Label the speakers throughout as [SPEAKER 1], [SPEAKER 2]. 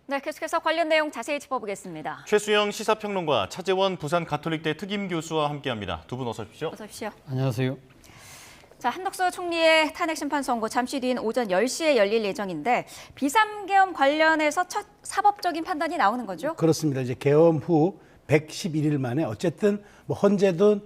[SPEAKER 1] 네, 계속해서 관련 내용 자세히 짚어보겠습니다.
[SPEAKER 2] 최수영 시사평론가, 차재원 부산가톨릭대 특임교수와 함께합니다. 두 분 어서 오십시오.
[SPEAKER 1] 어서 오십시오.
[SPEAKER 3] 안녕하세요.
[SPEAKER 1] 자, 한덕수 총리의 탄핵심판 선고 잠시 뒤인 오전 10시에 열릴 예정인데 비상계엄 관련해서 첫 사법적인 판단이 나오는 거죠?
[SPEAKER 4] 그렇습니다. 이제 계엄 후 111일 만에 어쨌든 뭐 헌재든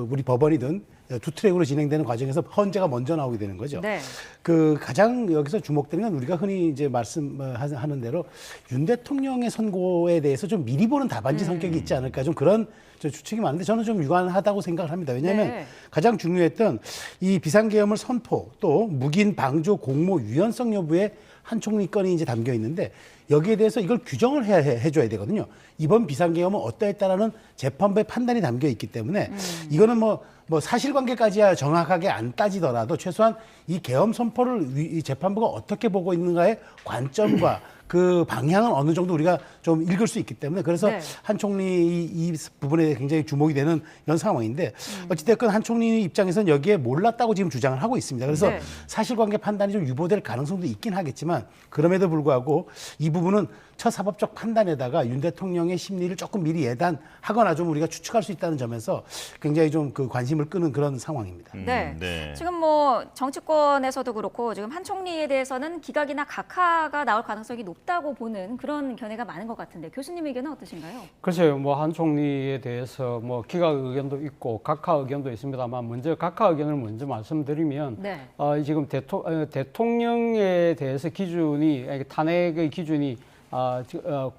[SPEAKER 4] 우리 법원이든 두 트랙으로 진행되는 과정에서 헌재가 먼저 나오게 되는 거죠.
[SPEAKER 1] 네.
[SPEAKER 4] 그 가장 여기서 주목되는 건 우리가 흔히 이제 말씀하는 대로 윤 대통령의 선고에 대해서 좀 미리 보는 답안지 성격이 있지 않을까, 좀 그런 추측이 많은데 저는 좀 유관하다고 생각을 합니다. 왜냐하면
[SPEAKER 1] 네.
[SPEAKER 4] 가장 중요했던 이 비상계엄을 선포 또 묵인 방조 공모 유연성 여부에 한 총리 건이 이제 담겨 있는데 여기에 대해서 이걸 규정을 해줘야 되거든요. 이번 비상계엄은 어떠했다라는 재판부의 판단이 담겨 있기 때문에 이거는 뭐 사실관계까지야 정확하게 안 따지더라도 최소한 이 계엄 선포를 이 재판부가 어떻게 보고 있는가의 관점과 그 방향은 어느 정도 우리가 좀 읽을 수 있기 때문에 그래서
[SPEAKER 1] 네.
[SPEAKER 4] 한 총리 이 부분에 굉장히 주목이 되는 이런 상황인데 어찌됐건 한 총리 입장에서는 여기에 몰랐다고 지금 주장을 하고 있습니다. 그래서
[SPEAKER 1] 네.
[SPEAKER 4] 사실관계 판단이 좀 유보될 가능성도 있긴 하겠지만 그럼에도 불구하고 이 부분은 첫 사법적 판단에다가 윤 대통령의 심리를 조금 미리 예단하거나 좀 우리가 추측할 수 있다는 점에서 굉장히 좀 그 관심을 끄는 그런 상황입니다.
[SPEAKER 1] 네.
[SPEAKER 2] 네.
[SPEAKER 1] 지금 뭐 정치권에서도 그렇고 지금 한 총리에 대해서는 기각이나 각하가 나올 가능성이 높다고 보는 그런 견해가 많은 것 같은데 교수님 의견은 어떠신가요?
[SPEAKER 3] 글쎄요, 뭐 한 총리에 대해서 뭐 기각 의견도 있고 각하 의견도 있습니다만 먼저 각하 의견을 먼저 말씀드리면
[SPEAKER 1] 네.
[SPEAKER 3] 지금 대통령에 대해서 기준이 탄핵의 기준이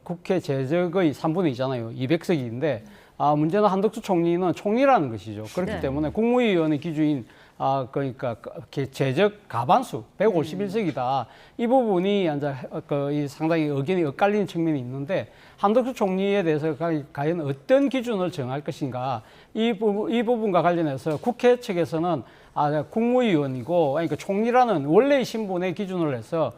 [SPEAKER 3] 국회 재적의 3분의 2잖아요. 200석인데 문제는 한덕수 총리는 총리라는 것이죠. 그렇기
[SPEAKER 1] 네.
[SPEAKER 3] 때문에 국무위원의 기준인 그러니까 재적 가반수 151석이다. 이 부분이 이제 상당히 의견이 엇갈리는 측면이 있는데 한덕수 총리에 대해서 과연 어떤 기준을 정할 것인가 이 부분과 관련해서 국회 측에서는 국무위원이고 그러니까 총리라는 원래의 신분의 기준을 해서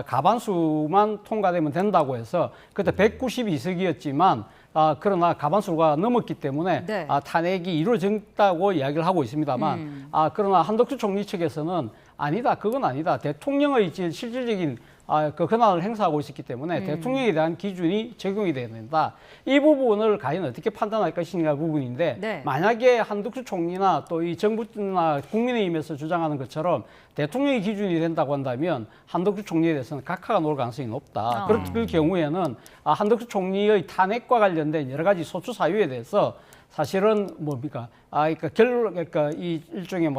[SPEAKER 3] 가반수만 통과되면 된다고 해서 그때 192석이었지만 그러나 가반수가 넘었기 때문에
[SPEAKER 1] 네.
[SPEAKER 3] 탄핵이 이루어졌다고 이야기를 하고 있습니다만 그러나 한덕수 총리 측에서는 아니다, 그건 아니다. 대통령의 실질적인 그 권한을 행사하고 있었기 때문에 대통령에 대한 기준이 적용이 돼야 된다. 이 부분을 과연 어떻게 판단할 것인가 부분인데
[SPEAKER 1] 네.
[SPEAKER 3] 만약에 한덕수 총리나 또 이 정부나 국민의힘에서 주장하는 것처럼 대통령의 기준이 된다고 한다면 한덕수 총리에 대해서는 각하가 놓을 가능성이 높다. 그럴 경우에는 한덕수 총리의 탄핵과 관련된 여러 가지 소추 사유에 대해서 사실은 뭡니까? 그러니까 이 일종의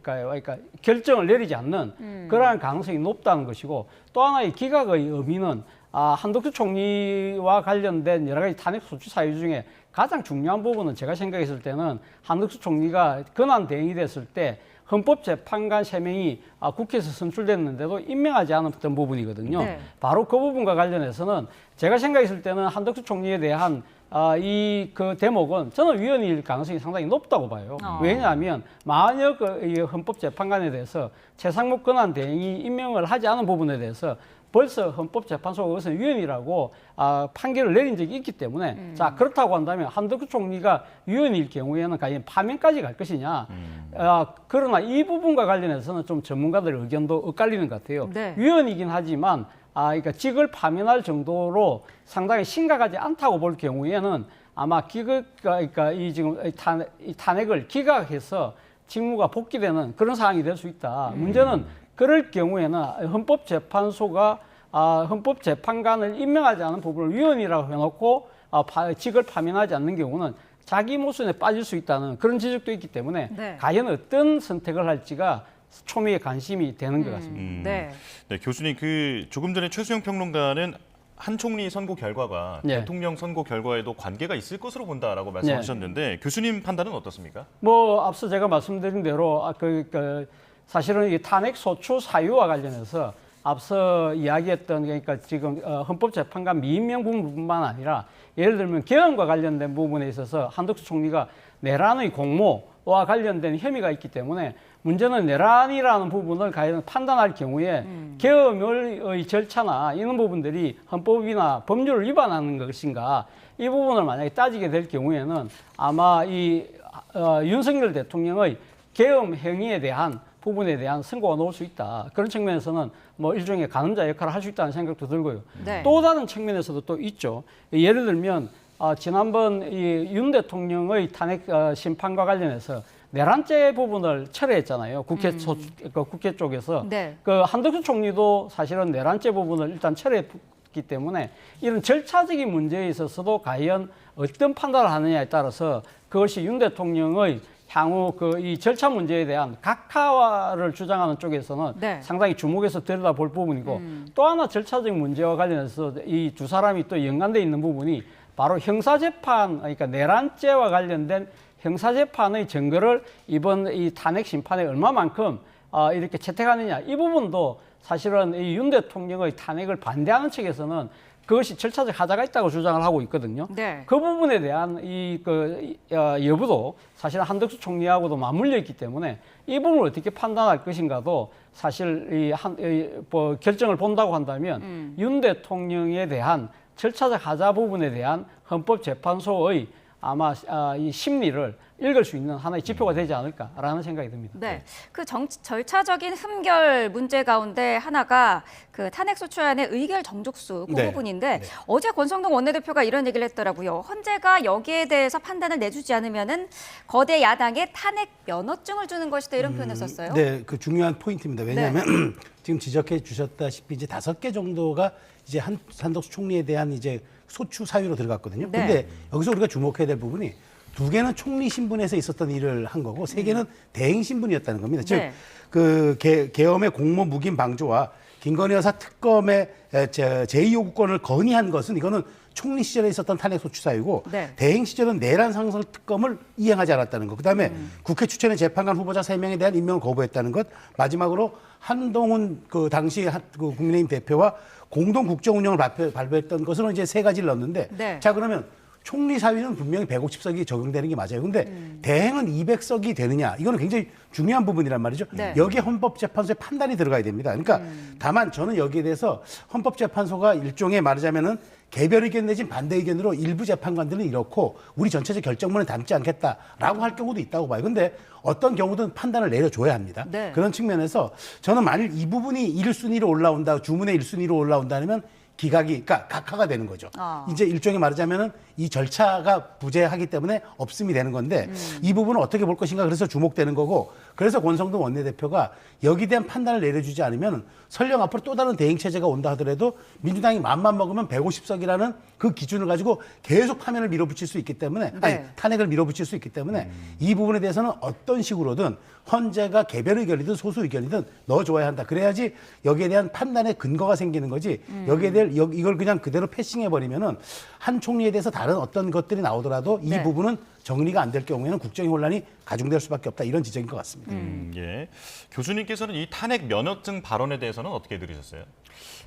[SPEAKER 3] 그러니까 결정을 내리지 않는 그러한 가능성이 높다는 것이고 또 하나의 기각의 의미는 한덕수 총리와 관련된 여러 가지 탄핵 소추 사유 중에 가장 중요한 부분은 제가 생각했을 때는 한덕수 총리가 권한 대행이 됐을 때 헌법재판관 3명이 국회에서 선출됐는데도 임명하지 않았던 부분이거든요.
[SPEAKER 1] 네.
[SPEAKER 3] 바로 그 부분과 관련해서는 제가 생각했을 때는 한덕수 총리에 대한 그 대목은 저는 위헌일 가능성이 상당히 높다고 봐요. 왜냐하면 만약 이 헌법재판관에 대해서 최상목 권한 대행이 임명을 하지 않은 부분에 대해서 벌써 헌법재판소가 그것은 위헌이라고 판결을 내린 적이 있기 때문에 자 그렇다고 한다면 한덕수 총리가 위헌일 경우에는 과연 파면까지 갈 것이냐. 그러나 이 부분과 관련해서는 좀 전문가들의 의견도 엇갈리는 것 같아요.
[SPEAKER 1] 네.
[SPEAKER 3] 위헌이긴 하지만 그러니까 직을 파면할 정도로 상당히 심각하지 않다고 볼 경우에는 아마 그러니까 이 탄핵을 기각해서 직무가 복귀되는 그런 상황이 될 수 있다. 문제는 그럴 경우에는 헌법재판소가 헌법재판관을 임명하지 않은 부분을 위헌이라고 해놓고 직을 파면하지 않는 경우는 자기 모순에 빠질 수 있다는 그런 지적도 있기 때문에
[SPEAKER 1] 네.
[SPEAKER 3] 과연 어떤 선택을 할지가 초미의 관심이 되는 것 같습니다.
[SPEAKER 1] 네.
[SPEAKER 2] 네, 교수님 조금 전에 최수영 평론가는 한 총리 선고 결과가
[SPEAKER 3] 네.
[SPEAKER 2] 대통령 선고 결과에도 관계가 있을 것으로 본다라고 말씀하셨는데 교수님 판단은 어떻습니까?
[SPEAKER 3] 앞서 제가 말씀드린 대로 사실은 이 탄핵 소추 사유와 관련해서 앞서 이야기했던 그러니까 지금 헌법재판관 미임명 부분뿐만 아니라 예를 들면 계엄과 관련된 부분에 있어서 한덕수 총리가 내란의 공모와 관련된 혐의가 있기 때문에 문제는 내란이라는 부분을 과연 판단할 경우에 계엄의 절차나 이런 부분들이 헌법이나 법률을 위반하는 것인가 이 부분을 만약에 따지게 될 경우에는 아마 이 윤석열 대통령의 계엄 행위에 대한 부분에 대한 선고가 나올 수 있다. 그런 측면에서는 뭐 일종의 가늠자 역할을 할 수 있다는 생각도 들고요.
[SPEAKER 1] 네.
[SPEAKER 3] 또 다른 측면에서도 또 있죠. 예를 들면 지난번 이 윤 대통령의 탄핵 심판과 관련해서 내란죄 부분을 철회했잖아요. 국회 쪽에서.
[SPEAKER 1] 네.
[SPEAKER 3] 그 한덕수 총리도 사실은 내란죄 부분을 일단 철회했기 때문에 이런 절차적인 문제에 있어서도 과연 어떤 판단을 하느냐에 따라서 그것이 윤 대통령의 향후 이 절차 문제에 대한 각하화를 주장하는 쪽에서는
[SPEAKER 1] 네.
[SPEAKER 3] 상당히 주목해서 들여다볼 부분이고 또 하나 절차적 문제와 관련해서 이 두 사람이 또 연관돼 있는 부분이 바로 형사재판, 그러니까 내란죄와 관련된 형사재판의 증거를 이번 이 탄핵 심판에 얼마만큼 이렇게 채택하느냐, 이 부분도 사실은 이 윤 대통령의 탄핵을 반대하는 측에서는 그것이 절차적 하자가 있다고 주장을 하고 있거든요.
[SPEAKER 1] 네.
[SPEAKER 3] 그 부분에 대한 여부도 사실 한덕수 총리하고도 맞물려 있기 때문에 이 부분을 어떻게 판단할 것인가도 사실 결정을 본다고 한다면 윤 대통령에 대한 절차적 하자 부분에 대한 헌법재판소의 아마 이 심리를 읽을 수 있는 하나의 지표가 되지 않을까라는 생각이 듭니다.
[SPEAKER 1] 네, 그 절차적인 흠결 문제 가운데 하나가 그 탄핵 소추안의 의결 정족수 그
[SPEAKER 4] 네.
[SPEAKER 1] 부분인데
[SPEAKER 4] 네.
[SPEAKER 1] 어제 권성동 원내대표가 이런 얘기를 했더라고요. 헌재가 여기에 대해서 판단을 내주지 않으면은 거대 야당에 탄핵 면허증을 주는 것이다 이런 표현을 썼어요.
[SPEAKER 4] 네, 그 중요한 포인트입니다. 왜냐하면 지금 지적해 주셨다시피 이제 5개 정도가 이제 한덕수 총리에 대한 이제 소추 사유로 들어갔거든요.
[SPEAKER 1] 네.
[SPEAKER 4] 근데 여기서 우리가 주목해야 될 부분이 2개는 총리 신분에서 있었던 일을 한 거고 3개는 대행 신분이었다는 겁니다. 즉,
[SPEAKER 1] 네.
[SPEAKER 4] 그 계엄의 공모 묵인 방조와 김건희 여사 특검의 제2요구권을 건의한 것은 이거는 총리 시절에 있었던 탄핵 소추 사유고
[SPEAKER 1] 네.
[SPEAKER 4] 대행 시절은 내란 상설 특검을 이행하지 않았다는 것. 그다음에 국회 추천의 재판관 후보자 3명에 대한 임명을 거부했다는 것. 마지막으로 한동훈 그 당시 그 국민의힘 대표와 공동 국정 운영을 발표했던 것으로 이제 3가지를 넣었는데
[SPEAKER 1] 네.
[SPEAKER 4] 자 그러면 총리 사위는 분명히 150석이 적용되는 게 맞아요. 근데 대행은 200석이 되느냐? 이거는 굉장히 중요한 부분이란 말이죠.
[SPEAKER 1] 네.
[SPEAKER 4] 여기에 헌법재판소의 판단이 들어가야 됩니다. 그러니까 다만 저는 여기에 대해서 헌법재판소가 일종의 말하자면은 개별 의견 내진 반대 의견으로 일부 재판관들은 이렇고 우리 전체적 결정문에 담지 않겠다라고 할 경우도 있다고 봐요. 근데 어떤 경우든 판단을 내려줘야 합니다.
[SPEAKER 1] 네.
[SPEAKER 4] 그런 측면에서 저는 만일 이 부분이 1순위로 올라온다, 주문의 1순위로 올라온다면 기각이, 그러니까 각하가 되는 거죠. 이제 일종의 말하자면은 이 절차가 부재하기 때문에 없음이 되는 건데 이 부분은 어떻게 볼 것인가 그래서 주목되는 거고 그래서 권성동 원내대표가 여기에 대한 판단을 내려주지 않으면 설령 앞으로 또 다른 대행 체제가 온다 하더라도 민주당이 맘만 먹으면 150석이라는 그 기준을 가지고 계속 파면을 밀어붙일 수 있기 때문에 아니
[SPEAKER 1] 네.
[SPEAKER 4] 탄핵을 밀어붙일 수 있기 때문에 이 부분에 대해서는 어떤 식으로든 헌재가 개별 의견이든 소수 의견이든 넣어줘야 한다. 그래야지 여기에 대한 판단의 근거가 생기는 거지 여기에 대해 이걸 그냥 그대로 패싱해 버리면은 한 총리에 대해서 다른 어떤 것들이 나오더라도 이
[SPEAKER 1] 네.
[SPEAKER 4] 부분은 정리가 안 될 경우에는 국정의 혼란이 가중될 수밖에 없다. 이런 지적인 것 같습니다.
[SPEAKER 2] 예. 교수님께서는 이 탄핵 면허증 발언에 대해서는 어떻게 들으셨어요?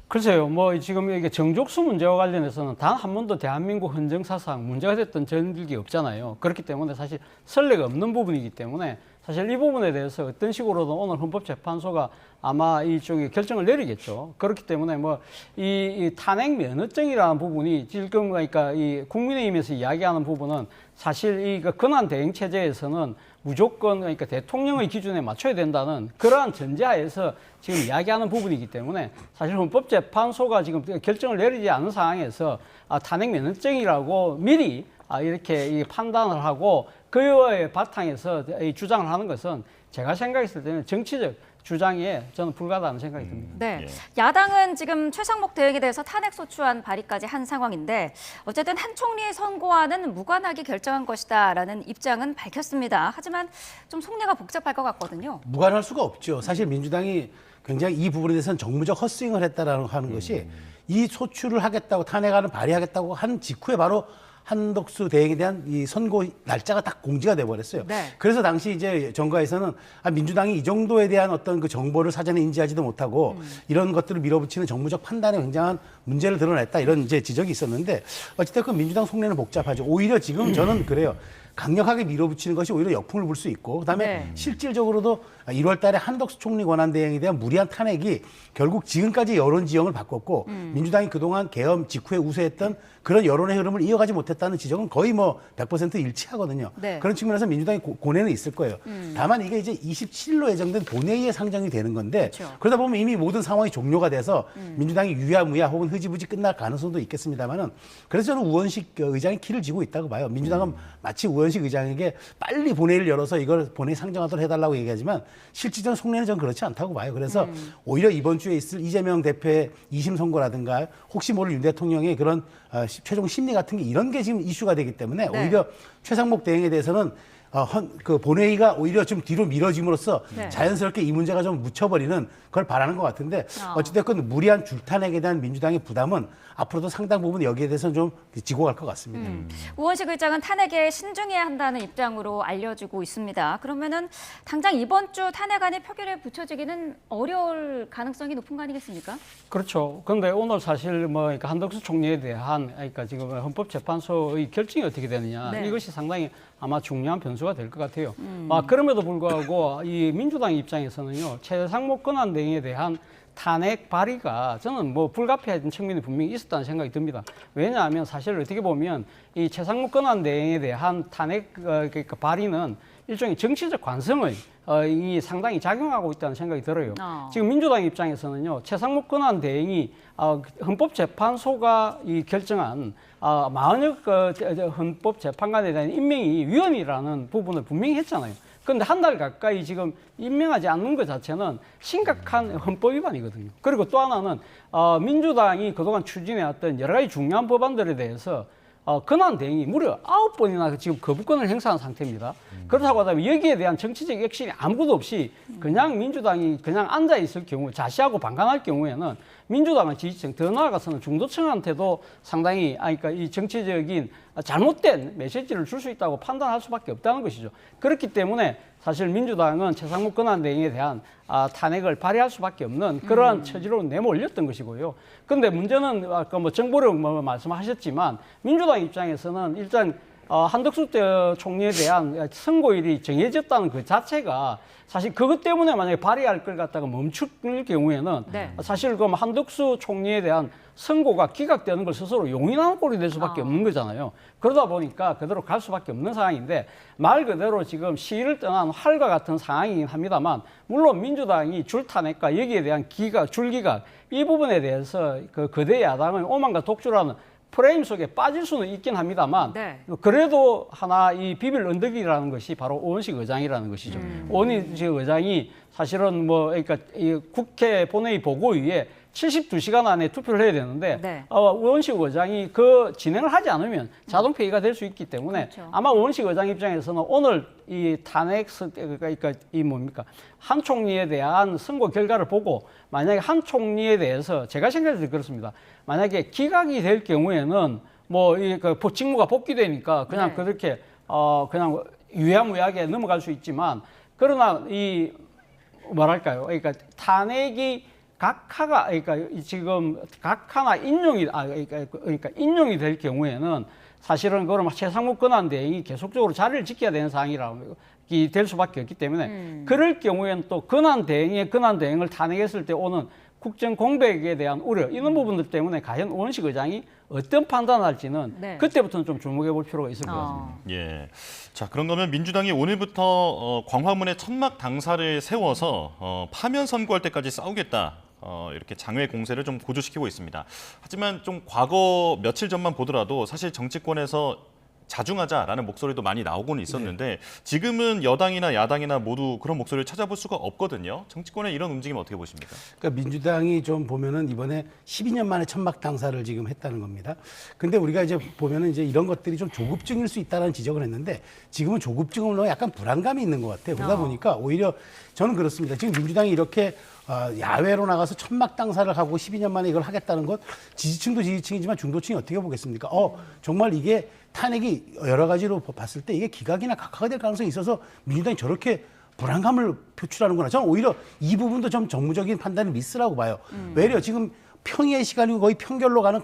[SPEAKER 3] 글쎄요, 뭐 지금 이게 정족수 문제와 관련해서는 단 한 번도 대한민국 헌정사상 문제가 됐던 전적이 없잖아요. 그렇기 때문에 사실 선례가 없는 부분이기 때문에 사실 이 부분에 대해서 어떤 식으로든 오늘 헌법재판소가 아마 이쪽에 결정을 내리겠죠. 그렇기 때문에 뭐 이 탄핵 면허증이라는 부분이 지금 그러니까 이 국민의힘에서 이야기하는 부분은 사실 이 근한 대행 체제에서는 무조건 그러니까 대통령의 기준에 맞춰야 된다는 그러한 전제하에서 지금 이야기하는 부분이기 때문에 사실 헌법재판소가 지금 결정을 내리지 않은 상황에서 탄핵 면허증이라고 미리 이렇게 판단을 하고 그의 바탕에서 이 주장을 하는 것은 제가 생각했을 때는 정치적 주장에 저는 불가하다는 생각이 듭니다.
[SPEAKER 1] 네,
[SPEAKER 2] 예.
[SPEAKER 1] 야당은 지금 최상목 대행에 대해서 탄핵 소추안 발의까지 한 상황인데 어쨌든 한 총리의 선고안은 무관하게 결정한 것이다라는 입장은 밝혔습니다. 하지만 좀 속내가 복잡할 것 같거든요.
[SPEAKER 4] 무관할 수가 없죠. 사실 민주당이 굉장히 이 부분에 대해서는 정무적 헛스윙을 했다라는 하는 것이 이 소추를 하겠다고 탄핵안을 발의하겠다고 한 직후에 바로 한덕수 대행에 대한 이 선고 날짜가 딱 공지가 돼버렸어요.
[SPEAKER 1] 네.
[SPEAKER 4] 그래서 당시 이제 정가에서는 민주당이 이 정도에 대한 어떤 그 정보를 사전에 인지하지도 못하고 이런 것들을 밀어붙이는 정무적 판단에 굉장한 문제를 드러냈다 이런 이제 지적이 있었는데 어쨌든 민주당 속내는 복잡하죠. 오히려 지금 저는 그래요. 강력하게 밀어붙이는 것이 오히려 역풍을 불 수 있고 그다음에
[SPEAKER 1] 네.
[SPEAKER 4] 실질적으로도 1월 달에 한덕수 총리 권한 대행에 대한 무리한 탄핵이 결국 지금까지 여론 지형을 바꿨고 민주당이 그동안 계엄 직후에 우세했던 그런 여론의 흐름을 이어가지 못했다는 지적은 거의 뭐 100% 일치하거든요.
[SPEAKER 1] 네.
[SPEAKER 4] 그런 측면에서 민주당이 고뇌는 있을 거예요. 다만 이게 이제 27일로 예정된 본회의에 상정이 되는 건데
[SPEAKER 1] 그렇죠.
[SPEAKER 4] 그러다 보면 이미 모든 상황이 종료가 돼서 민주당이 유야무야 혹은 흐지부지 끝날 가능성도 있겠습니다만은 그래서 저는 우원식 의장이 키를 쥐고 있다고 봐요. 민주당은 마치 우원식 의장에게 빨리 본회의를 열어서 이걸 본회의 상정하도록 해달라고 얘기하지만 실질적인 속내는 저는 그렇지 않다고 봐요. 그래서 오히려 이번 주에 있을 이재명 대표의 2심 선고라든가 혹시 모를 윤 대통령의 그런 최종 심리 같은 게 이런 게 지금 이슈가 되기 때문에
[SPEAKER 1] 네.
[SPEAKER 4] 오히려 최상목 대행에 대해서는 그 본회의가 오히려 좀 뒤로 미뤄짐으로써
[SPEAKER 1] 네.
[SPEAKER 4] 자연스럽게 이 문제가 좀 묻혀버리는 그걸 바라는 것 같은데 어찌됐건 무리한 줄탄핵에 대한 민주당의 부담은 앞으로도 상당 부분 여기에 대해서는 좀 지고 갈 것 같습니다.
[SPEAKER 1] 우원식 의장은 탄핵에 신중해야 한다는 입장으로 알려지고 있습니다. 그러면은 당장 이번 주 탄핵안이 표결에 붙여지기는 어려울 가능성이 높은 거 아니겠습니까?
[SPEAKER 3] 그렇죠. 그런데 오늘 사실 뭐 그러니까 한덕수 총리에 대한 그러니까 지금 헌법재판소의 결정이 어떻게 되느냐
[SPEAKER 1] 네.
[SPEAKER 3] 이것이 상당히 아마 중요한 변수가 될 것 같아요. 그럼에도 불구하고 이 민주당 입장에서는요 최상목 권한 대행에 대한 탄핵 발의가 저는 뭐 불가피한 측면이 분명히 있었다는 생각이 듭니다. 왜냐하면 사실 어떻게 보면 이 최상목 권한 대행에 대한 탄핵 그러니까 발의는 일종의 정치적 관성을 이 상당히 작용하고 있다는 생각이 들어요. 지금 민주당 입장에서는요 최상목 권한 대행이 헌법재판소가 이 결정한 40여 헌법재판관에 대한 임명이 위헌이라는 부분을 분명히 했잖아요. 그런데 한 달 가까이 지금 임명하지 않는 것 자체는 심각한 헌법 위반이거든요. 그리고 또 하나는 민주당이 그동안 추진해왔던 여러 가지 중요한 법안들에 대해서 권한 대행이 무려 9번이나 지금 거부권을 행사한 상태입니다. 그렇다고 하다면 여기에 대한 정치적 액션이 아무것도 없이 그냥 민주당이 그냥 앉아있을 경우 자시하고 방관할 경우에는 민주당의 지지층, 더 나아가서는 중도층한테도 상당히 그러니까 이 정치적인 잘못된 메시지를 줄 수 있다고 판단할 수밖에 없다는 것이죠. 그렇기 때문에 사실 민주당은 최상목 권한 대행에 대한 탄핵을 발의할 수밖에 없는 그러한 처지로 내몰렸던 것이고요. 그런데 문제는 아까 뭐 정보력 말씀하셨지만 민주당 입장에서는 일단 한덕수 총리에 대한 선고일이 정해졌다는 그 자체가 사실 그것 때문에 만약에 발의할 걸 갖다가 멈출 경우에는
[SPEAKER 1] 네.
[SPEAKER 3] 사실 그럼 한덕수 총리에 대한 선고가 기각되는 걸 스스로 용인하는 꼴이 될 수밖에 없는 거잖아요. 그러다 보니까 그대로 갈 수밖에 없는 상황인데 말 그대로 지금 시위를 떠난 활과 같은 상황이긴 합니다만 물론 민주당이 줄탄핵과 여기에 대한 줄기각 이 부분에 대해서 그 거대 야당의 오만과 독주라는 프레임 속에 빠질 수는 있긴 합니다만
[SPEAKER 1] 네.
[SPEAKER 3] 그래도 하나 이 비빌 언덕이라는 것이 바로 오원식 의장이라는 것이죠. 오원식 의장이 사실은 뭐 그러니까 이 국회 본회의 보고위에 72시간 안에 투표를 해야 되는데
[SPEAKER 1] 네.
[SPEAKER 3] 오원식 의장이 그 진행을 하지 않으면 자동 폐기가 될 수 있기 때문에
[SPEAKER 1] 그렇죠.
[SPEAKER 3] 아마 오원식 의장 입장에서는 오늘 이 탄핵 그러니까 이 뭡니까 한 총리에 대한 선고 결과를 보고 만약에 한 총리에 대해서 제가 생각할 때 그렇습니다. 만약에 기각이 될 경우에는 뭐 이 그 직무가 복귀되니까 그냥
[SPEAKER 1] 네.
[SPEAKER 3] 그렇게 그냥 유야무야하게 넘어갈 수 있지만 그러나 이 뭐랄까요? 그러니까 탄핵이 각하가 그러니까 지금 각하나 인용이 그러니까 인용이 될 경우에는 사실은 그럼 최상목 권한 대행이 계속적으로 자리를 지켜야 되는 상황이라고 될 수밖에 없기 때문에 그럴 경우에는 또 권한 대행을 탄핵했을 때 오는 국정 공백에 대한 우려 이런 부분들 때문에 과연 오원식 의장이 어떤 판단을 할지는
[SPEAKER 1] 네.
[SPEAKER 3] 그때부터는 좀 주목해 볼 필요가 있을 것 같습니다.
[SPEAKER 2] 예. 자, 그런 거면 민주당이 오늘부터 광화문에 천막 당사를 세워서 파면 선고할 때까지 싸우겠다. 이렇게 장외 공세를 좀 고조시키고 있습니다. 하지만 좀 과거 며칠 전만 보더라도 사실 정치권에서 자중하자라는 목소리도 많이 나오고는 있었는데 지금은 여당이나 야당이나 모두 그런 목소리를 찾아볼 수가 없거든요. 정치권의 이런 움직임 어떻게 보십니까?
[SPEAKER 4] 그러니까 민주당이 좀 보면은 이번에 12년 만에 천막 당사를 지금 했다는 겁니다. 근데 우리가 이제 보면은 이제 이런 것들이 좀 조급증일 수 있다는 지적을 했는데 지금은 조급증으로 약간 불안감이 있는 것 같아요. 그러다 보니까 오히려 저는 그렇습니다. 지금 민주당이 이렇게 야외로 나가서 천막 당사를 하고 12년 만에 이걸 하겠다는 것 지지층도 지지층이지만 중도층이 어떻게 보겠습니까? 정말 이게 탄핵이 여러 가지로 봤을 때 이게 기각이나 각하가 될 가능성이 있어서 민주당이 저렇게 불안감을 표출하는구나. 저는 오히려 이 부분도 좀 정무적인 판단의 미스라고 봐요. 왜냐 지금 평의의 시간이고 거의 평결로 가는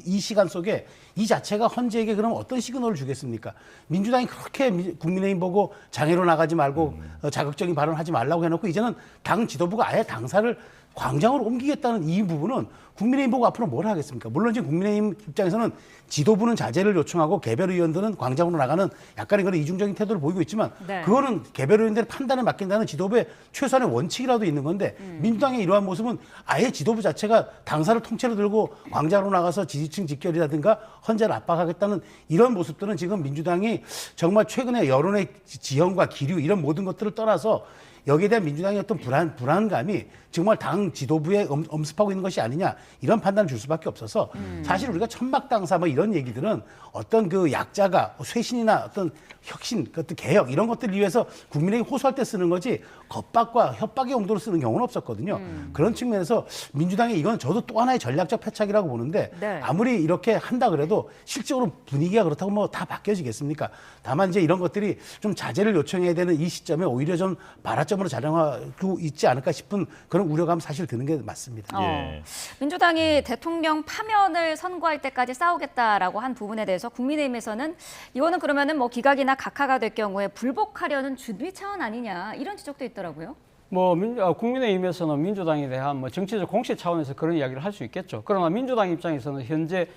[SPEAKER 4] 이 시간 속에 이 자체가 헌재에게 그럼 어떤 시그널을 주겠습니까? 민주당이 그렇게 국민의힘 보고 장애로 나가지 말고 자극적인 발언하지 말라고 해놓고 이제는 당 지도부가 아예 당사를 광장으로 옮기겠다는 이 부분은 국민의힘 보고 앞으로 뭘 하겠습니까? 물론 지금 국민의힘 입장에서는 지도부는 자제를 요청하고 개별 의원들은 광장으로 나가는 약간의 그런 이중적인 태도를 보이고 있지만
[SPEAKER 1] 네.
[SPEAKER 4] 그거는 개별 의원들의 판단에 맡긴다는 지도부의 최소한의 원칙이라도 있는 건데 민주당의 이러한 모습은 아예 지도부 자체가 당사를 통째로 들고 광장으로 나가서 지지층 직결이라든가 헌재를 압박하겠다는 이런 모습들은 지금 민주당이 정말 최근에 여론의 지형과 기류 이런 모든 것들을 떠나서 여기에 대한 민주당의 어떤 불안감이 정말 당 지도부에 엄습하고 있는 것이 아니냐 이런 판단을 줄 수밖에 없어서 사실 우리가 천막당사 뭐 이런 얘기들은 어떤 그 약자가 쇄신이나 어떤 혁신, 어떤 개혁 이런 것들을 위해서 국민에게 호소할 때 쓰는 거지 겁박과 협박의 용도로 쓰는 경우는 없었거든요. 그런 측면에서 민주당의 이건 저도 또 하나의 전략적 패착이라고 보는데
[SPEAKER 1] 네. 아무리
[SPEAKER 4] 아무리 이렇게 한다 그래도 실적으로 분위기가 그렇다고 뭐 다 바뀌어지겠습니까? 다만 이제 이런 것들이 좀 자제를 요청해야 되는 이 시점에 오히려 좀 발화점으로 작용하고 있지 않을까 싶은 그런 우려감 사실 드는 게 맞습니다.
[SPEAKER 2] 예.
[SPEAKER 1] 민주당이 대통령 파면을 선고할 때까지 싸우겠다라고 한 부분에 대해서 국민의힘에서는 이거는 그러면은 뭐 기각이나 각하가 될 경우에 불복하려는 준비 차원 아니냐 이런 지적도 있더라고요.
[SPEAKER 3] 뭐 국민의힘에서는 민주당에 대한 뭐 정치적 공시 차원에서 그런 이야기를 할 수 있겠죠. 그러나 민주당 입장에서는 현재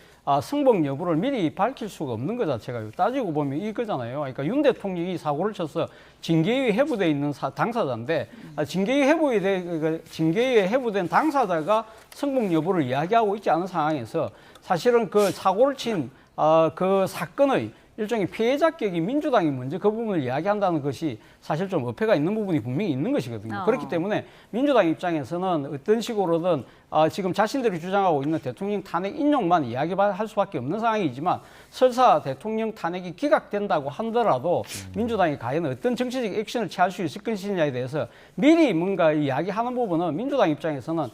[SPEAKER 3] 승복 여부를 미리 밝힐 수가 없는 것 자체가 따지고 보면 이거잖아요. 그러니까 윤 대통령이 사고를 쳐서 징계유예 해부돼 있는 당사자인데 징계유예 해부된 당사자가 승복 여부를 이야기하고 있지 않은 상황에서 사실은 그 사고를 친 그 사건의 일종의 피해자격인 민주당이 먼저 그 부분을 이야기한다는 것이 사실 좀 어폐가 있는 부분이 분명히 있는 것이거든요. 그렇기 때문에 민주당 입장에서는 어떤 식으로든 지금 자신들이 주장하고 있는 대통령 탄핵 인용만 이야기할 수밖에 없는 상황이지만 설사 대통령 탄핵이 기각된다고 하더라도 민주당이 과연 어떤 정치적 액션을 취할 수 있을 것이냐에 대해서 미리 뭔가 이야기하는 부분은 민주당 입장에서는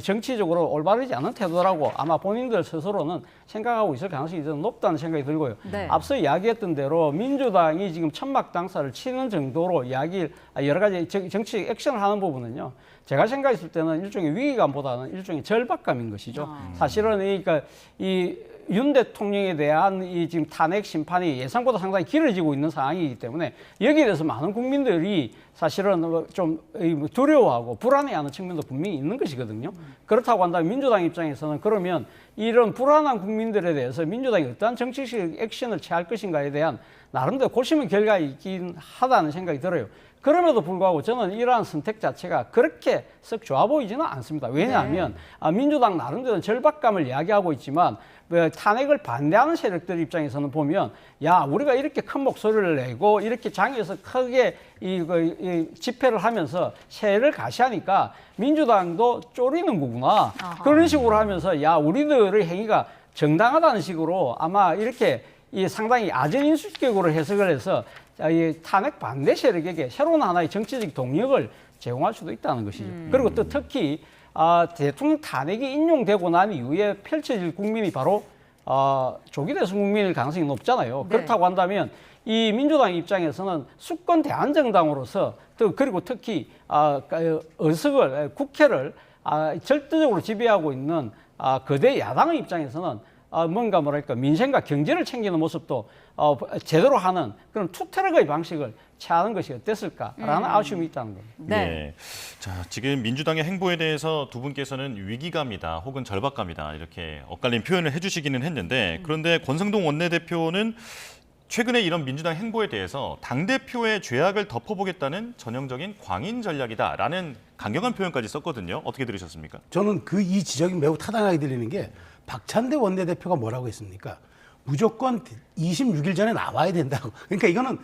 [SPEAKER 3] 정치적으로 올바르지 않은 태도라고 아마 본인들 스스로는 생각하고 있을 가능성이 좀 높다는 생각이 들고요.
[SPEAKER 1] 네.
[SPEAKER 3] 앞서 이야기했던 대로 민주당이 지금 천막 당사를 치는 정도로 여러 가지 정치적 액션을 하는 부분은요. 제가 생각했을 때는 일종의 위기감보다는 일종의 절박감인 것이죠. 사실은 그러니까 이 윤 대통령에 대한 이 지금 탄핵 심판이 예상보다 상당히 길어지고 있는 상황이기 때문에 여기에 대해서 많은 국민들이 사실은 좀 두려워하고 불안해하는 측면도 분명히 있는 것이거든요. 그렇다고 한다면 민주당 입장에서는 그러면 이런 불안한 국민들에 대해서 민주당이 어떠한 정치적 액션을 취할 것인가에 대한 나름대로 고심의 결과가 있긴 하다는 생각이 들어요. 그럼에도 불구하고 저는 이러한 선택 자체가 그렇게 썩 좋아 보이지는 않습니다. 왜냐하면 민주당 나름대로 절박감을 이야기하고 있지만 탄핵을 반대하는 세력들 입장에서는 보면 야 우리가 이렇게 큰 목소리를 내고 이렇게 장에서 크게 집회를 하면서 세를 가시하니까 민주당도 쪼리는 거구나. 그런 식으로 하면서 야 우리들의 행위가 정당하다는 식으로 아마 이렇게 상당히 아전인수격으로 해석을 해서 이 탄핵 반대 세력에게 새로운 하나의 정치적 동력을 제공할 수도 있다는 것이죠. 그리고 또 특히 대통령 탄핵이 인용되고 난 이후에 펼쳐질 국민이 바로 조기 대선 국민일 가능성이 높잖아요.
[SPEAKER 1] 네.
[SPEAKER 3] 그렇다고 한다면 이 민주당 입장에서는 수권 대안정당으로서 또 그리고 특히 국회를 절대적으로 지배하고 있는 거대 야당의 입장에서는 뭔가 뭐랄까 민생과 경제를 챙기는 모습도 제대로 하는 그런 투트랙의 방식을 취하는 것이 어땠을까라는 아쉬움이 있다는 겁니다.
[SPEAKER 1] 네.
[SPEAKER 2] 예. 자, 지금 민주당의 행보에 대해서 두 분께서는 위기감이다 혹은 절박감이다 이렇게 엇갈린 표현을 해주시기는 했는데 그런데 권성동 원내대표는 최근에 이런 민주당 행보에 대해서 당대표의 죄악을 덮어보겠다는 전형적인 광인 전략이다라는 강경한 표현까지 썼거든요. 어떻게 들으셨습니까?
[SPEAKER 4] 저는 이 지적이 매우 타당하게 들리는 게 박찬대 원내대표가 뭐라고 했습니까? 무조건 26일 전에 나와야 된다고. 그러니까 이거는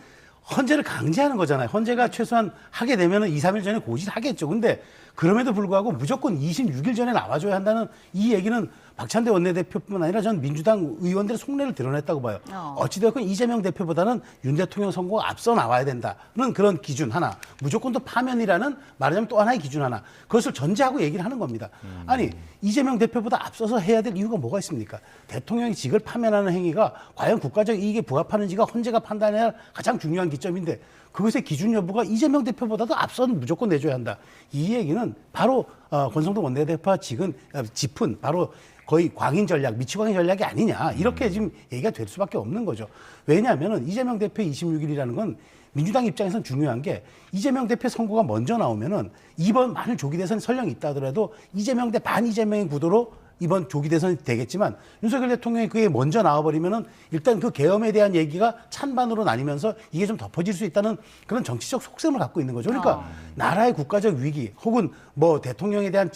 [SPEAKER 4] 헌재를 강제하는 거잖아요. 헌재가 최소한 하게 되면 2, 3일 전에 고지하겠죠. 근데 그럼에도 불구하고 무조건 26일 전에 나와줘야 한다는 이 얘기는 박찬대 원내대표뿐만 아니라 전 민주당 의원들의 속내를 드러냈다고 봐요. 어찌되었건 이재명 대표보다는 윤 대통령 선거가 앞서 나와야 된다는 그런 기준 하나, 무조건 또 파면이라는 말하자면 또 하나의 기준 하나, 그것을 전제하고 얘기를 하는 겁니다. 아니 이재명 대표보다 앞서서 해야 될 이유가 뭐가 있습니까? 대통령이 직을 파면하는 행위가 과연 국가적 이익에 부합하는지가 헌재가 판단해야 할 가장 중요한 기점인데 그것의 기준 여부가 이재명 대표보다도 앞서는 무조건 내줘야 한다. 이 얘기는 바로 권성동 원내대표가 짚은 바로 거의 광인 전략, 미치광이 전략이 아니냐 이렇게 지금 얘기가 될 수밖에 없는 거죠. 왜냐하면은 이재명 대표 26일이라는 건 민주당 입장에서는 중요한 게 이재명 대표 선거가 먼저 나오면은 이번 만일 조기 대선 설령 있다 하더라도 이재명 대 반 이재명의 구도로 이번 조기 대선이 되겠지만 윤석열 대통령이 그게 먼저 나와버리면은 일단 그 계엄에 대한 얘기가 찬반으로 나뉘면서 이게 좀 덮어질 수 있다는 그런 정치적 속셈을 갖고 있는 거죠. 그러니까 나라의 국가적 위기 혹은 뭐 대통령에 대한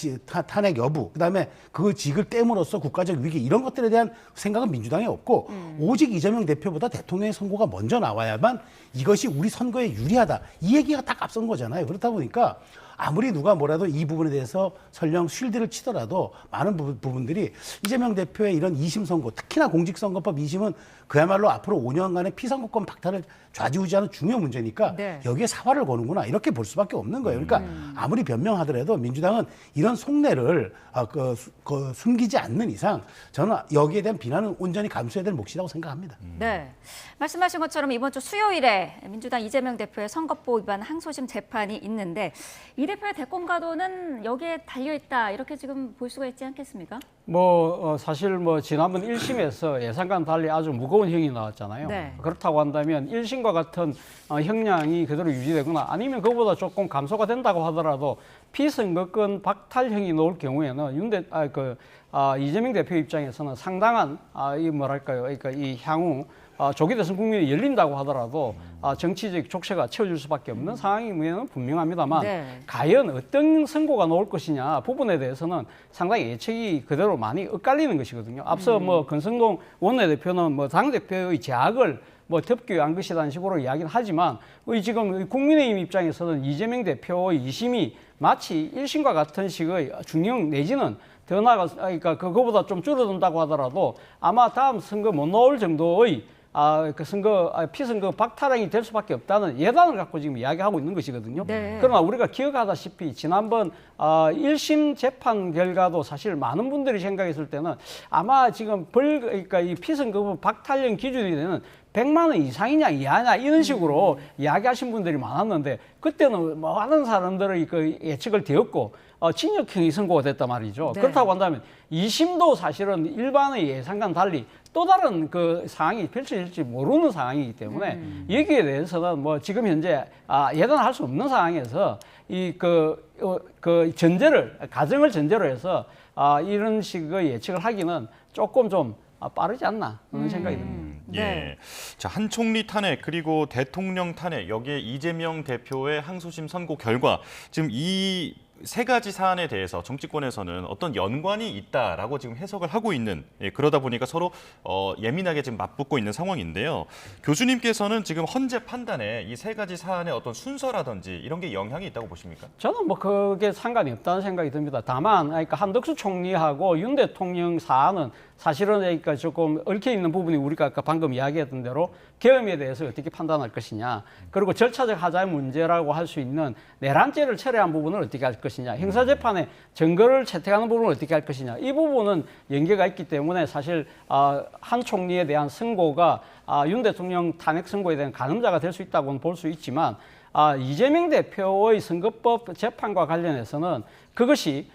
[SPEAKER 4] 탄핵 여부 그다음에 그 직을 떼므로써 국가적 위기 이런 것들에 대한 생각은 민주당에 없고 오직 이재명 대표보다 대통령의 선거가 먼저 나와야만 이것이 우리 선거에 유리하다. 이 얘기가 딱 앞선 거잖아요. 그렇다 보니까 아무리 누가 뭐라도 이 부분에 대해서 설령 쉴드를 치더라도 많은 부분들이 이재명 대표의 이런 2심 선고, 특히나 공직선거법 2심은 그야말로 앞으로 5년간의 피선거권 박탈을 좌지우지하는 중요 문제니까
[SPEAKER 1] 네.
[SPEAKER 4] 여기에 사활을 거는구나 이렇게 볼 수밖에 없는 거예요. 그러니까 아무리 변명하더라도 민주당은 이런 속내를 숨기지 않는 이상 저는 여기에 대한 비난은 온전히 감수해야 될 몫이라고 생각합니다.
[SPEAKER 1] 네, 말씀하신 것처럼 이번 주 수요일에 민주당 이재명 대표의 선거법 위반 항소심 재판이 있는데 이 대표의 대권 가도는 여기에 달려있다 이렇게 지금 볼 수가 있지 않겠습니까?
[SPEAKER 3] 사실 지난번 1심에서 예상과는 달리 아주 무거운 형이 나왔잖아요.
[SPEAKER 1] 네.
[SPEAKER 3] 그렇다고 한다면 1심과 같은 형량이 그대로 유지되거나 아니면 그보다 조금 감소가 된다고 하더라도 피선거권 박탈형이 나올 경우에는 이재명 대표 입장에서는 상당한 그러니까 이 향후 조기 대선 국면이 열린다고 하더라도 정치적 족쇄가 채워질 수밖에 없는 상황이면 분명합니다만
[SPEAKER 1] 네.
[SPEAKER 3] 과연 어떤 선고가 나올 것이냐 부분에 대해서는 상당히 예측이 그대로 많이 엇갈리는 것이거든요. 앞서 권성동 원내대표는 당대표의 제약을 덮기위한 것이라는 식으로 이야기는 하지만 지금 국민의힘 입장에서는 이재명 대표의 2심이 마치 1심과 같은 식의 중형 내지는 더 그러니까 그거보다 좀 줄어든다고 하더라도 아마 다음 선거 못 나올 정도의 피선거 박탈행이 될 수밖에 없다는 예단을 갖고 지금 이야기하고 있는 것이거든요.
[SPEAKER 1] 네.
[SPEAKER 3] 그러나 우리가 기억하다시피 지난번 1심 재판 결과도 사실 많은 분들이 생각했을 때는 아마 지금 그러니까 이 피선거 박탈형 기준이 되는 100만 원 이상이냐 이하냐 이런 식으로 이야기하신 분들이 많았는데 그때는 많은 사람들의 그 예측을 되었고 징역형이 선고가 됐단 말이죠.
[SPEAKER 1] 네.
[SPEAKER 3] 그렇다고 한다면 2심도 사실은 일반의 예상과는 달리 또 다른 그 상황이 펼쳐질지 모르는 상황이기 때문에 여기에 대해서는 지금 현재 예단할 수 없는 상황에서 가정을 전제로 해서 이런 식의 예측을 하기는 조금 좀 빠르지 않나 그런 생각이 듭니다.
[SPEAKER 1] 네.
[SPEAKER 2] 예. 자, 한 총리 탄핵 그리고 대통령 탄핵 여기에 이재명 대표의 항소심 선고 결과 지금 이 세 가지 사안에 대해서 정치권에서는 어떤 연관이 있다라고 지금 해석을 하고 있는 그러다 보니까 서로 예민하게 지금 맞붙고 있는 상황인데요. 교수님께서는 지금 헌재 판단에 이 세 가지 사안의 어떤 순서라든지 이런 게 영향이 있다고 보십니까?
[SPEAKER 3] 저는 그게 상관이 없다는 생각이 듭니다. 다만 그러니까 한덕수 총리하고 윤 대통령 사안은 사실은 그러니까 조금 얽혀 있는 부분이 우리가 아까 방금 이야기했던 대로 계엄에 대해서 어떻게 판단할 것이냐, 그리고 절차적 하자의 문제라고 할 수 있는 내란죄를 철회한 부분을 어떻게 할 것이냐, 형사재판에 증거를 채택하는 부분을 어떻게 할 것이냐, 이 부분은 연계가 있기 때문에 사실 한 총리에 대한 선고가 윤 대통령 탄핵 선고에 대한 가늠자가 될 수 있다고는 볼 수 있지만 이재명 대표의 선거법 재판과 관련해서는 그것이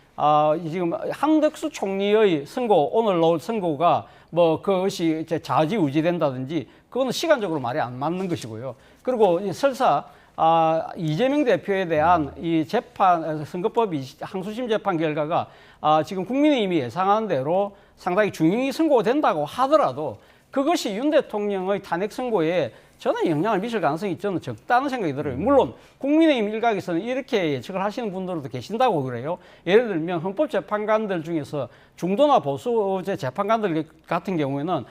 [SPEAKER 3] 지금 한덕수 총리의 오늘 나올 선고가 그것이 이제 좌지우지된다든지 그거는 시간적으로 말이 안 맞는 것이고요. 그리고 설사 이재명 대표에 대한 이 선거법 항소심 재판 결과가 지금 국민의힘이 예상하는 대로 상당히 중형이 선고가 된다고 하더라도 그것이 윤 대통령의 탄핵 선고에 저는 영향을 미칠 가능성이 저는 적다는 생각이 들어요. 물론 국민의힘 일각에서는 이렇게 예측을 하시는 분들도 계신다고 그래요. 예를 들면 헌법재판관들 중에서 중도나 보수 재판관들 같은 경우에는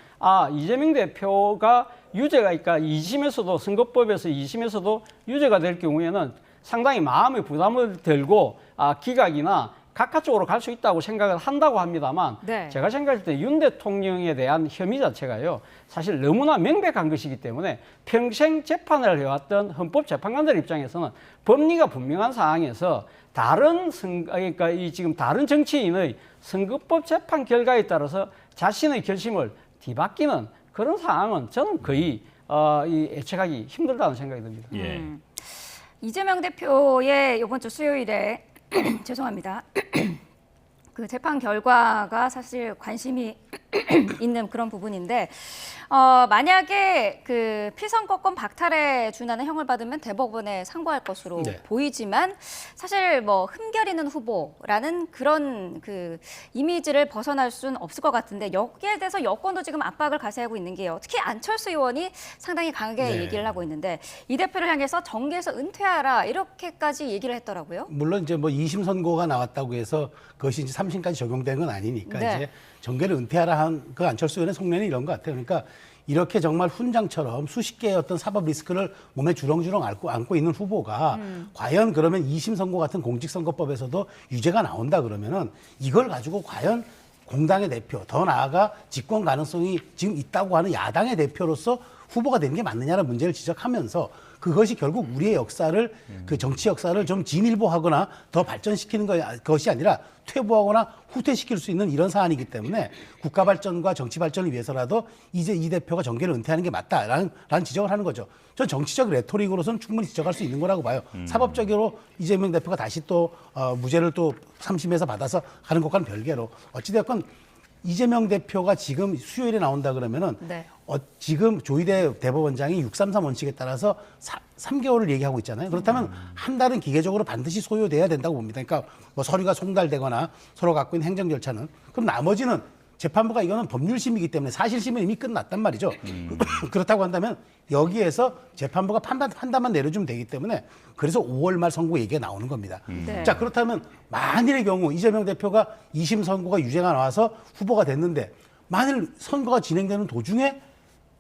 [SPEAKER 3] 이재명 대표가 유죄가 그러니까 2심에서도 선거법에서 2심에서도 유죄가 될 경우에는 상당히 마음의 부담을 들고 기각이나 각하 쪽으로 갈 수 있다고 생각을 한다고 합니다만
[SPEAKER 1] 네.
[SPEAKER 3] 제가 생각할 때 윤 대통령에 대한 혐의 자체가요 사실 너무나 명백한 것이기 때문에 평생 재판을 해왔던 헌법재판관들 입장에서는 법리가 분명한 상황에서 그러니까 지금 다른 정치인의 선거법 재판 결과에 따라서 자신의 결심을 뒤바뀌는 그런 상황은 저는 거의 예측하기 힘들다는 생각이 듭니다.
[SPEAKER 2] 예.
[SPEAKER 1] 이재명 대표의 이번 주 수요일에 죄송합니다. 그 재판 결과가 사실 관심이 있는 그런 부분인데 만약에 그 피선거권 박탈에 준하는 형을 받으면 대법원에 상고할 것으로
[SPEAKER 4] 네.
[SPEAKER 1] 보이지만 사실 뭐 흠결 있는 후보라는 그런 그 이미지를 벗어날 수는 없을 것 같은데 여기에 대해서 여권도 지금 압박을 가세하고 있는 게요. 특히 안철수 의원이 상당히 강하게
[SPEAKER 4] 네.
[SPEAKER 1] 얘기를 하고 있는데 이 대표를 향해서 정계에서 은퇴하라 이렇게까지 얘기를 했더라고요.
[SPEAKER 4] 물론 이제 뭐 2심 선고가 나왔다고 해서 그것이 이제 3심까지 적용된 건 아니니까
[SPEAKER 1] 네.
[SPEAKER 4] 이제 정계를 은퇴하라 한 그 안철수 의원의 속내는 이런 것 같아요. 그러니까 이렇게 정말 훈장처럼 수십 개의 어떤 사법 리스크를 몸에 주렁주렁 안고 있는 후보가 과연 그러면 2심 선고 같은 공직선거법에서도 유죄가 나온다 그러면은 이걸 가지고 과연 공당의 대표, 더 나아가 집권 가능성이 지금 있다고 하는 야당의 대표로서 후보가 되는 게 맞느냐는 문제를 지적하면서 그것이 결국 우리의 역사를 그 정치 역사를 좀 진일보하거나 더 발전시키는 것이 아니라 퇴보하거나 후퇴시킬 수 있는 이런 사안이기 때문에 국가 발전과 정치 발전을 위해서라도 이제 이 대표가 정계를 은퇴하는 게 맞다라는 지적을 하는 거죠. 전 정치적 레토릭으로서는 충분히 지적할 수 있는 거라고 봐요. 사법적으로 이재명 대표가 다시 또 무죄를 또 3심에서 받아서 가는 것과는 별개로 어찌됐건 이재명 대표가 지금 수요일에 나온다 그러면은
[SPEAKER 1] 네.
[SPEAKER 4] 지금 조희대 대법원장이 633 원칙에 따라서 3개월을 얘기하고 있잖아요. 그렇다면 한 달은 기계적으로 반드시 소요돼야 된다고 봅니다. 그러니까 뭐 서류가 송달되거나 서로 갖고 있는 행정 절차는 그럼 나머지는 재판부가 이거는 법률심이기 때문에 사실심은 이미 끝났단 말이죠. 그렇다고 한다면 여기에서 재판부가 판단만 내려주면 되기 때문에 그래서 5월 말 선고 얘기가 나오는 겁니다.
[SPEAKER 1] 네.
[SPEAKER 4] 자, 그렇다면 만일의 경우 이재명 대표가 2심 선고가 유죄가 나와서 후보가 됐는데 만일 선거가 진행되는 도중에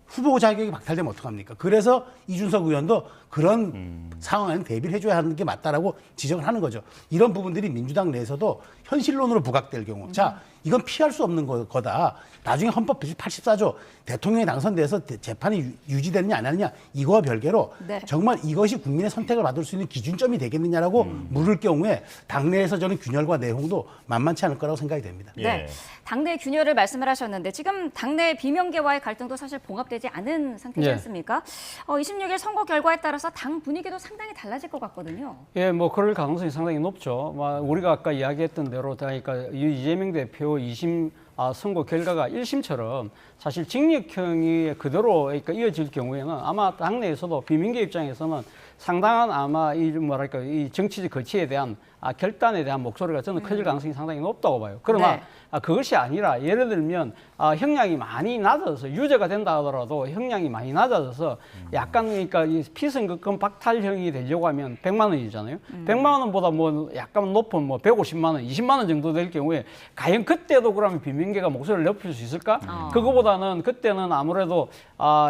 [SPEAKER 4] 후보 자격이 박탈되면 어떡합니까? 그래서 이준석 의원도 그런 상황에는 대비를 해줘야 하는 게 맞다라고 지적을 하는 거죠. 이런 부분들이 민주당 내에서도 현실론으로 부각될 경우, 자, 이건 피할 수 없는 거다. 나중에 헌법 84조 대통령이 당선돼서 재판이 유지되느냐 안 하느냐 이거와 별개로
[SPEAKER 1] 네.
[SPEAKER 4] 정말 이것이 국민의 선택을 받을 수 있는 기준점이 되겠느냐라고 물을 경우에 당내에서 저는 균열과 내홍도 만만치 않을 거라고 생각이 됩니다.
[SPEAKER 2] 예.
[SPEAKER 1] 네, 당내 균열을 말씀을 하셨는데 지금 당내 비명계와의 갈등도 사실 봉합되지 않은 상태지
[SPEAKER 3] 예.
[SPEAKER 1] 않습니까? 26일 선거 결과에 따라서 당 분위기도 상당히 달라질 것 같거든요.
[SPEAKER 3] 예, 뭐 그럴 가능성이 상당히 높죠. 우리가 아까 이야기했던 대로 그러니까 이재명 대표 2심 선거 결과가 1심처럼 사실 징역형이 그대로 그러니까 이어질 경우에는 아마 당내에서도 비민계 입장에서는 상당한 아마 이 뭐랄까 이 정치적 거치에 대한 결단에 대한 목소리가 저는 커질 가능성이 상당히 높다고 봐요. 그러나
[SPEAKER 1] 네.
[SPEAKER 3] 그것이 아니라 예를 들면 형량이 많이 낮아져서 유죄가 된다 하더라도 형량이 많이 낮아져서 약간 그러니까 이 피선거권 박탈형이 되려고 하면 100만 원이잖아요. 100만 원보다 뭐 약간 높은 뭐 150만 원, 20만 원 정도 될 경우에 과연 그때도 그러면 비민계가 목소리를 높일 수 있을까? 그거보다는 그때는 아무래도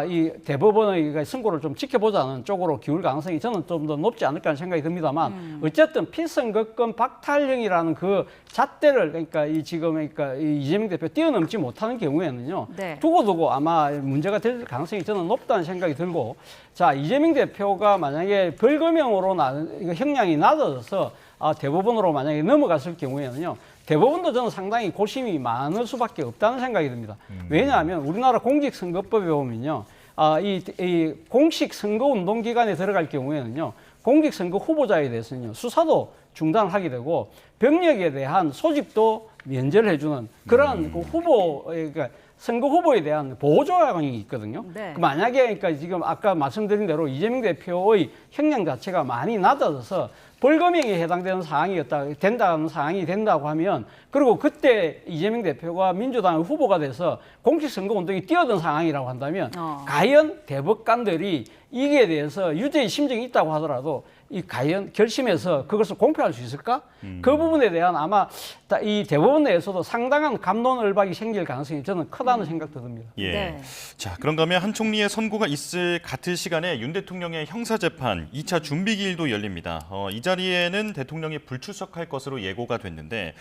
[SPEAKER 3] 이 대법원의 선고를 좀 지켜보자는 쪽으로 기울 가능성이 저는 좀 더 높지 않을까 하는 생각이 듭니다만 어쨌든 피선거권 박탈형이라는 그 잣대를 그러니까 이 지금 그러니까 이 이재명 대표 뛰어넘지 못하는 경우에는요.
[SPEAKER 1] 네.
[SPEAKER 3] 두고두고 아마 문제가 될 가능성이 저는 높다는 생각이 들고 자 이재명 대표가 만약에 벌금형으로 형량이 낮아져서 대법원으로 만약에 넘어갔을 경우에는요. 대법원도 저는 상당히 고심이 많을 수밖에 없다는 생각이 듭니다. 왜냐하면 우리나라 공직선거법에 보면요. 이 공식 선거운동 기간에 들어갈 경우에는요. 공직선거 후보자에 대해서는요. 수사도 중단을 하게 되고 병력에 대한 소집도 면제를 해주는 그러한 그 그러니까 선거 후보에 대한 보호 조항이 있거든요.
[SPEAKER 1] 네.
[SPEAKER 3] 만약에 그러니까 지금 아까 말씀드린 대로 이재명 대표의 형량 자체가 많이 낮아져서 벌금형에 해당되는 된다는 사항이 된다고 하면 그리고 그때 이재명 대표가 민주당의 후보가 돼서 공직선거운동이 뛰어든 상황이라고 한다면 과연 대법관들이 이게 대해서 유죄의 심정이 있다고 하더라도 이 과연 결심해서 그것을 공표할 수 있을까? 그 부분에 대한 아마 이 대법원 내에서도 상당한 갑론을박이 생길 가능성이 저는 크다는 생각도 듭니다.
[SPEAKER 2] 예.
[SPEAKER 1] 네.
[SPEAKER 2] 자, 그런가 하면 한 총리의 선고가 있을 같은 시간에 윤 대통령의 형사재판 2차 준비기일도 열립니다. 이 자리에는 대통령이 불출석할 것으로 예고가 됐는데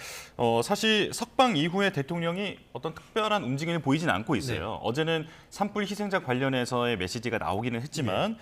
[SPEAKER 2] 사실 석방 이후에 대통령이 어떤 특별한 움직임을 보이진 않고 있어요. 어제는 산불 희생자 관련해서의 메시지가 나오기는 했지만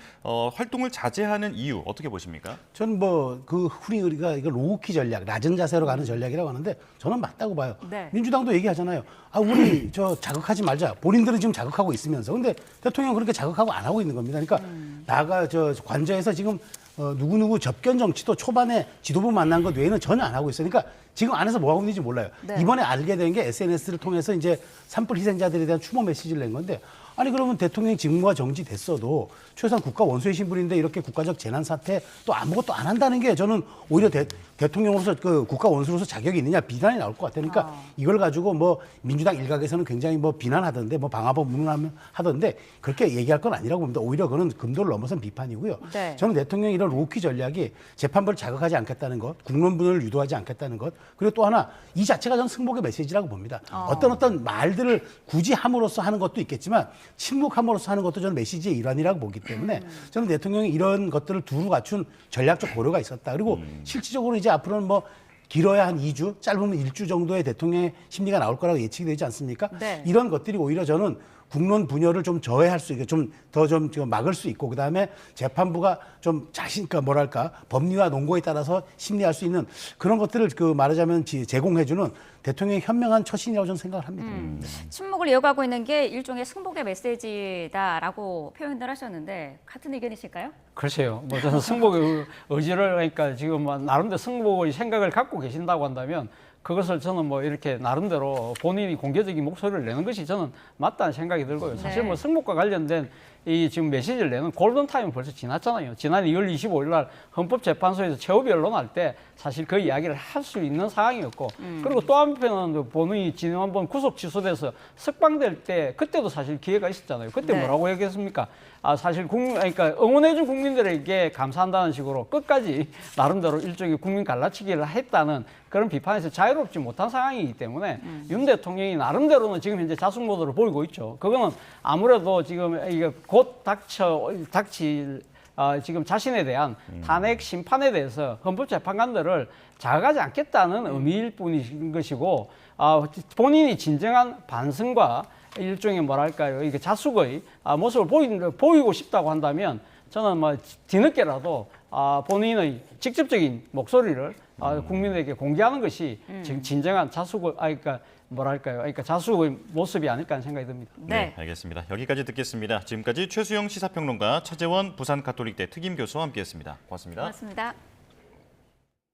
[SPEAKER 2] 활동을 자제하는 이유 어떻게 보십니까?
[SPEAKER 4] 저는 뭐 그 우리가 이거 로우키 전략, 낮은 자세로 가는 전략이라고 하는데 저는 맞다고 봐요.
[SPEAKER 1] 네.
[SPEAKER 4] 민주당도 얘기하잖아요. 우리 저 자극하지 말자. 본인들은 지금 자극하고 있으면서. 근데 대통령은 그렇게 자극하고 안 하고 있는 겁니다. 그러니까 나가 저 관저에서 지금 누구누구 접견 정치도 초반에 지도부 만난 것 외에는 전혀 안 하고 있어요. 그러니까 지금 안에서 뭐 하고 있는지 몰라요.
[SPEAKER 1] 네.
[SPEAKER 4] 이번에 알게 된 게 SNS를 통해서 이제 산불 희생자들에 대한 추모 메시지를 낸 건데 아니 그러면 대통령이 직무가 정지됐어도 최소한 국가 원수의 신분인데 이렇게 국가적 재난 사태 또 아무것도 안 한다는 게 저는 오히려 대통령으로서 그 국가 원수로서 자격이 있느냐 비난이 나올 것 같아요. 그러니까 이걸 가지고 뭐 민주당 일각에서는 굉장히 뭐 비난하던데 뭐 방화범 운운하던데 그렇게 얘기할 건 아니라고 봅니다. 오히려 그는 금도를 넘어선 비판이고요.
[SPEAKER 1] 네.
[SPEAKER 4] 저는 대통령의 이런 로키 전략이 재판부를 자극하지 않겠다는 것, 국론분을 유도하지 않겠다는 것, 그리고 또 하나 이 자체가 저는 승복의 메시지라고 봅니다. 어떤 말들을 굳이 함으로써 하는 것도 있겠지만 침묵함으로써 하는 것도 저는 메시지의 일환이라고 보기 때문에 저는 대통령이 이런 것들을 두루 갖춘 전략적 고려가 있었다. 그리고 실질적으로 이제 앞으로는 뭐 길어야 한 2주, 짧으면 1주 정도의 대통령의 심리가 나올 거라고 예측이 되지 않습니까?
[SPEAKER 1] 네.
[SPEAKER 4] 이런 것들이 오히려 저는 국론 분열을 좀 저해할 수 있고 좀 막을 수 있고 그다음에 재판부가 좀 그러니까 뭐랄까 법리와 논거에 따라서 심리할 수 있는 그런 것들을 그 말하자면 제공해주는 대통령의 현명한 처신이라고 저는 생각을 합니다.
[SPEAKER 1] 침묵을 이어가고 있는 게 일종의 승복의 메시지다라고 표현을 하셨는데 같은 의견이실까요?
[SPEAKER 3] 글쎄요. 뭐 저는 승복의 의지를 그러니까 지금 뭐 나름대로 승복의 생각을 갖고 계신다고 한다면 그것을 저는 뭐 이렇게 나름대로 본인이 공개적인 목소리를 내는 것이 저는 맞다는 생각이 들고요. 사실 뭐 승복과 관련된 이 지금 메시지를 내는 골든타임은 벌써 지났잖아요. 지난 2월 25일 날 헌법재판소에서 최후 변론할 때 사실 그 이야기를 할 수 있는 상황이었고 그리고 또 한편은 본인이 지난번 구속 취소돼서 석방될 때 그때도 사실 기회가 있었잖아요. 그때
[SPEAKER 1] 네.
[SPEAKER 3] 뭐라고 얘기했습니까? 사실 그러니까 응원해준 국민들에게 감사한다는 식으로 끝까지 나름대로 일종의 국민 갈라치기를 했다는 그런 비판에서 자유롭지 못한 상황이기 때문에 윤 대통령이 나름대로는 지금 현재 자숙 모드를 보이고 있죠. 그거는 아무래도 지금 이게 곧 닥칠 지금 자신에 대한 탄핵 심판에 대해서 헌법재판관들을 자극하지 않겠다는 의미일 뿐인 것이고 본인이 진정한 반성과 일종의 뭐랄까요 이게 자숙의 모습을 보이고 싶다고 한다면 저는 뭐 뒤늦게라도 본인의 직접적인 목소리를 국민에게 공개하는 것이 지금 진정한 자숙을 그러니까 뭐랄까요 그러니까 자숙의 모습이 아닐까 하는 생각이 듭니다.
[SPEAKER 1] 네.
[SPEAKER 2] 알겠습니다. 여기까지 듣겠습니다. 지금까지 최수영 시사평론가, 차재원 부산가톨릭대 특임교수와 함께했습니다. 고맙습니다.
[SPEAKER 1] 고맙습니다.